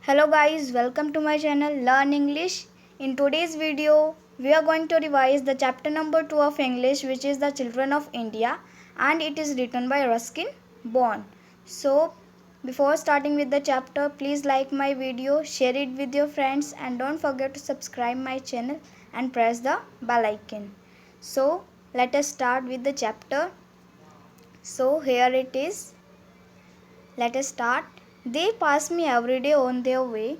Hello guys, welcome to my channel Learn English. In today's video, we are going to revise the chapter number 2 of English, which is The Children of India, and it is written by Ruskin Bond. So, before starting with the chapter, please like my video, share it with your friends, and don't forget to subscribe my channel and press the bell icon. So, let us start with the chapter. So, here it is. Let us start. They pass me every day on their way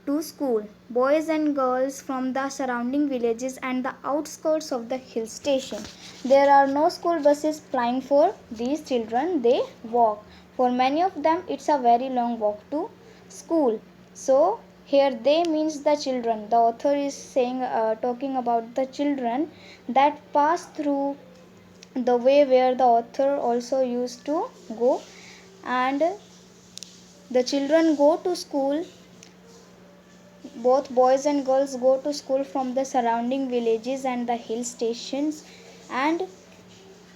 to school. Boys and girls from the surrounding villages and the outskirts of the hill station. There are no school buses plying for these children. They walk. For many of them, it's a very long walk to school. So, here they means the children. The author is saying, talking about the children that pass through the way where the author also used to go, and the children go to school. Both boys and girls go to school from the surrounding villages and the hill stations, and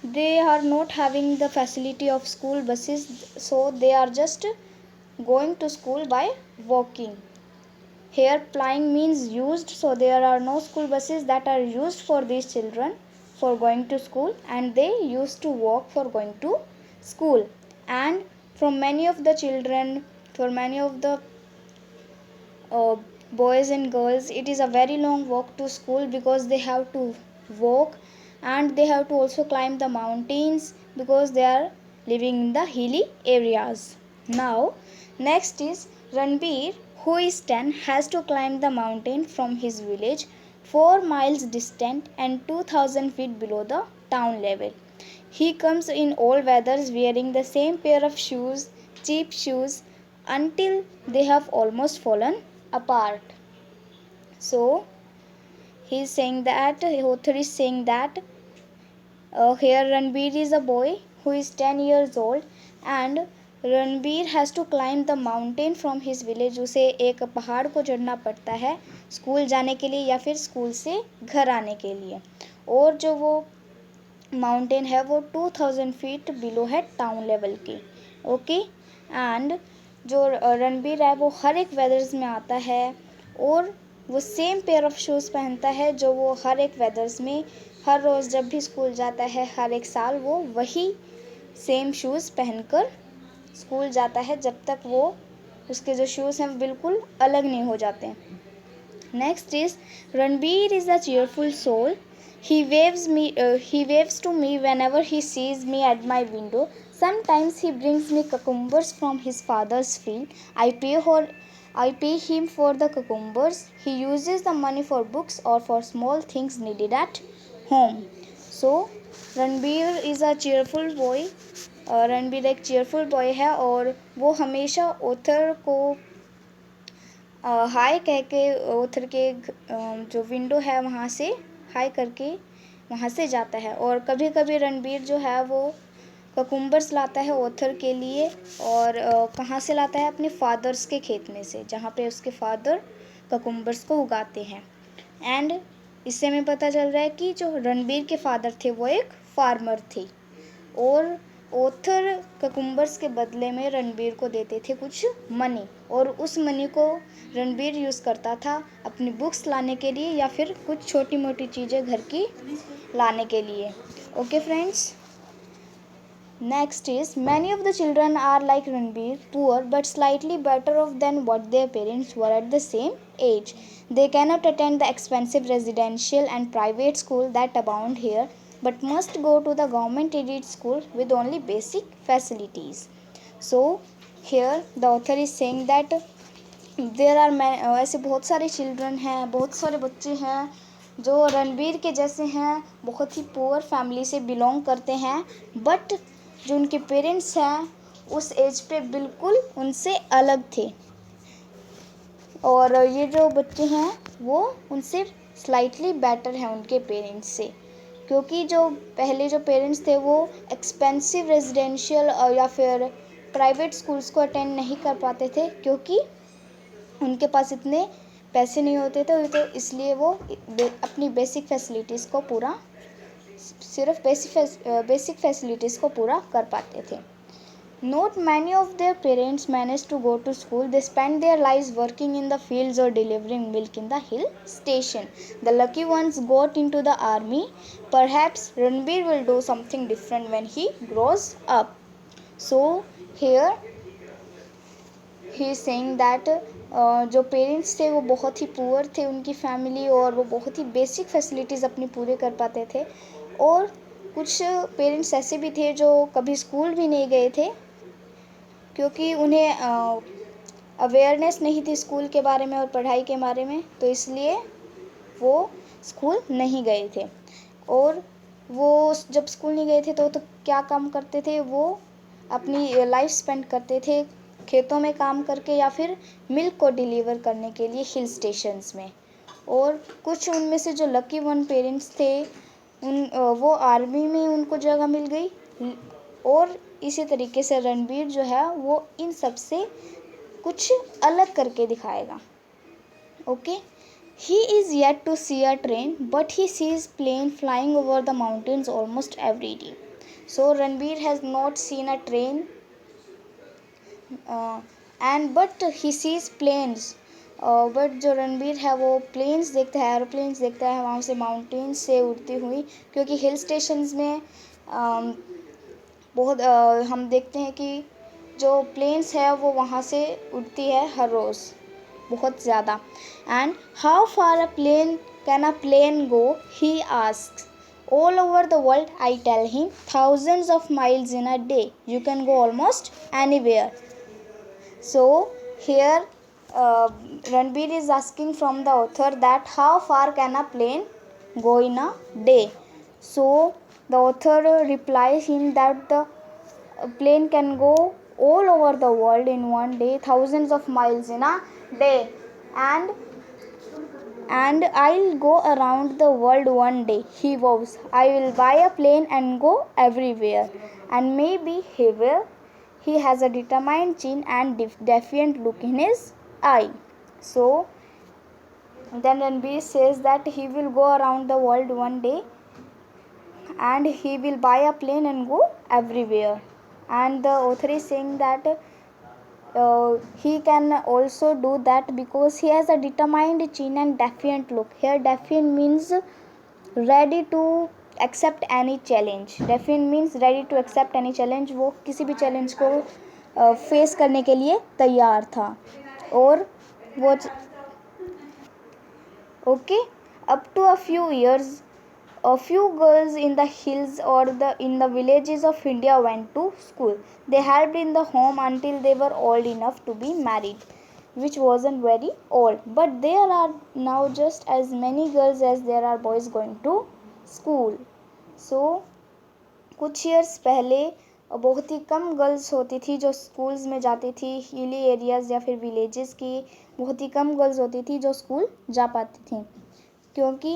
they are not having the facility of school buses, so they are just going to school by walking. Here plying means used, so there are no school buses that are used for these children for going to school, and they used to walk for going to school. And from many of the children, for many of the boys and girls, it is a very long walk to school because they have to walk, and they have to also climb the mountains because they are living in the hilly areas. Now, next is Ranbir, who is 10, has to climb the mountain from his village 4 miles distant and 2000 feet below the town level. He comes in all weathers wearing the same pair of shoes, cheap shoes, until they have almost fallen apart. So, he is saying that, the author is saying that here Ranbir is a boy who is 10 years old, and Ranbir has to climb the mountain from his village. उसे एक पहाड़ को चढ़ना पड़ता है school जाने के लिए या फिर स्कूल से घर आने के लिए, और जो वो माउंटेन है वो 2000 फीट बिलो है टाउन लेवल की. ओके, एंड जो रणबीर है वो हर एक वेदर्स में आता है, और वो सेम पेयर ऑफ शूज़ पहनता है जो वो हर एक वेदर्स में हर रोज़ जब भी स्कूल जाता है हर एक साल वो वही सेम शूज़ पहनकर स्कूल जाता है जब तक वो उसके जो शूज़ हैं बिल्कुल अलग नहीं हो जाते. Next is Ranbir is a cheerful soul. He waves to me whenever he sees me at my window. Sometimes he brings me cucumbers from his father's field. I pay him for the cucumbers. He uses the money for books or for small things needed at home. So, Ranbir is a cheerful boy. Ranbir एक cheerful boy है, और वो हमेशा author को हाय कह के author के जो विंडो है वहाँ से हाय करके वहाँ से जाता है. और कभी कभी रणबीर जो है वो ककुम्बर्स लाता है ऑथर के लिए, और कहाँ से लाता है? अपने फादर्स के खेत में से, जहाँ पे उसके फादर ककुम्बर्स को उगाते हैं. एंड इससे हमें पता चल रहा है कि जो रणबीर के फादर थे वो एक फार्मर थे, और ऑथर ककुम्बर्स के बदले में रणबीर को देते थे कुछ मनी, और उस मनी को रणबीर यूज़ करता था अपनी बुक्स लाने के लिए या फिर कुछ छोटी मोटी चीज़ें घर की लाने के लिए. Okay friends, next is many of the children are like Ranbir, poor but slightly better off than what their parents were at the same age. They cannot attend the expensive residential and private school that abound here, but must go to the government aided school with only basic facilities. So here the author is saying that there are ऐसे बहुत सारे children हैं, बहुत सारे बच्चे हैं जो रणबीर के जैसे हैं, बहुत ही पुअर फैमिली से बिलोंग करते हैं, बट जो उनके पेरेंट्स हैं उस एज पे बिल्कुल उनसे अलग थे, और ये जो बच्चे हैं वो उनसे स्लाइटली बेटर हैं उनके पेरेंट्स से, क्योंकि जो पहले जो पेरेंट्स थे वो एक्सपेंसिव रेजिडेंशियल या फिर प्राइवेट स्कूल्स को अटेंड नहीं कर पाते थे क्योंकि उनके पास इतने पैसे नहीं होते थे, तो इसलिए वो अपनी बेसिक फैसिलिटीज़ को पूरा कर पाते थे. Not many of their parents managed to go to school. They spent their lives working in the fields or delivering milk in the hill station. The lucky ones got into the army. Perhaps Ranbir will do something different when he grows up. So here he is saying that जो parents थे वो बहुत ही poor थे उनकी family, और वो बहुत ही basic facilities अपनी पूरे कर पाते थे। और कुछ पेरेंट्स ऐसे भी थे जो कभी स्कूल भी नहीं गए थे, क्योंकि उन्हें अवेयरनेस नहीं थी स्कूल के बारे में और पढ़ाई के बारे में, तो इसलिए वो स्कूल नहीं गए थे। और वो जब स्कूल नहीं गए थे तो क्या काम करते थे, वो अपनी लाइफ स्पेंड करते थे खेतों में काम करके या फिर मिल्क को डिलीवर करने के लिए हिल स्टेशंस में। और कुछ उनमें से जो लकी वन पेरेंट्स थे वो आर्मी में उनको जगह मिल गई। और इसी तरीके से रणबीर जो है वो इन सब से कुछ अलग करके दिखाएगा। Okay, he is yet to see a train, but he sees plane flying over the mountains almost every day. So Ranbir has not seen a train, but he sees planes. But जो रणबीर है वो planes देखता है, aeroplanes देखता है वहाँ से mountains से उड़ती हुई, क्योंकि हिल स्टेशंस में बहुत हम देखते हैं कि जो प्लेन्स है वो वहाँ से उड़ती है हर रोज़ बहुत ज़्यादा। And how far a plane can a plane go, he asks. All over the world, I tell him, thousands of miles in a day. You can go almost anywhere. So here Ranbir is asking from the author that how far can a plane go in a day. So the author replies him that the plane can go all over the world in one day, thousands of miles in a day. And I'll go around the world one day, he vows. I will buy a plane and go everywhere. And maybe he will. He has a determined chin and defiant look in his eye. So then Ranbir says that he will go around the world one day and he will buy a plane and go everywhere. And the author is saying that he can also do that because he has a determined chin and defiant look. Here defiant means ready to accept any challenge. Defiant means ready to accept any challenge. वो किसी भी challenge को face करने के लिए तैयार था। और वो okay, up to a few years, a few girls in the hills or in the villages of India went to school. They helped in the home until they were old enough to be married, which wasn't very old. But there are now just as many girls as there are boys going to school. So कुछ years पहले बहुत ही कम girls होती थी जो schools में जाती थी। Hilly areas या फिर विलेजेस की बहुत ही कम गर्ल्स होती थी जो स्कूल जा पाती थी, क्योंकि